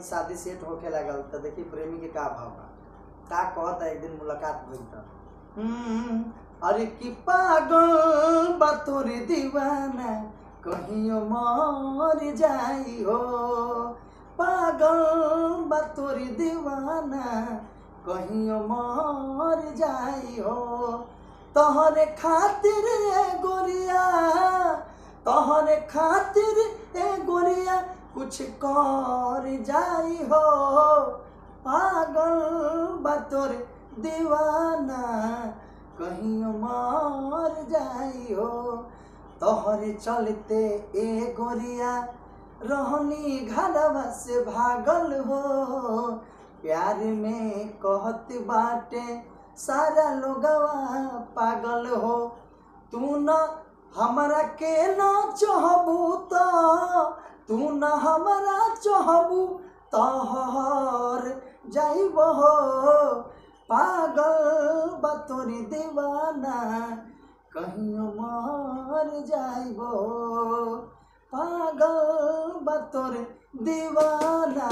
शादी सेट होके लगल तो देखी प्रेमी के का भाव बा का कहता एक दिन मुलाकात भइल त अरे कि पागल बा तोरे दीवाना कहियो मर जाई हो पागल बा तोरे दीवाना कहियो मर जाई हो तोहरे खातिर ए गोरिया तोहरे खातिर ए गोरिया कुछ कर जाई हो पागल बा तोरे दीवाना कहीं मर जाई हो तोहरे चलते ए गोरिया रहनी घरवा से भागल हो प्यार में कहत बाटे सारा लोगवा पागल हो तू न हमरा के न चाहबू तो तू न हमरा चाहबू तोहर जाइब हो पागल बा तोरे दीवाना कहीं मर जाइब हो पागल बा तोरे दीवाना।